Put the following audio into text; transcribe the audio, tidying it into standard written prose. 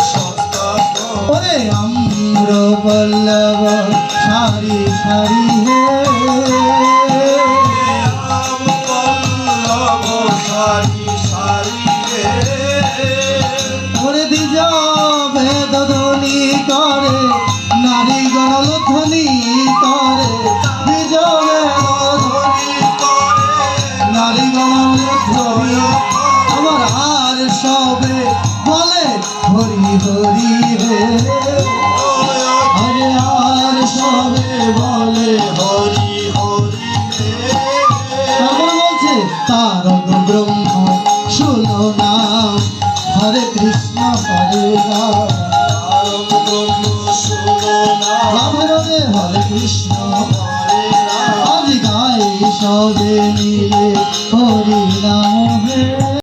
সভার ওরে আম্র পল্লব সারি সারি হে ওরে দ্বিজ ভেদ ধ্বনি করে নারী গণ ধ্বনি করে দ্বিজ ভেদ ধ্বনি করে নারী গণ ধ্বনি আমার আর সবে বলে হরি হরি হে আরে আর সবে বলে হরি হরি হে তারপর বলছে তারক ব্রহ্ম শুনো নাম হরে কৃষ্ণ হরে রাম তারক ব্রহ্ম শুনো নাম হরে কৃষ্ণ হরে রাম আজ গাই সবে মিলে হরি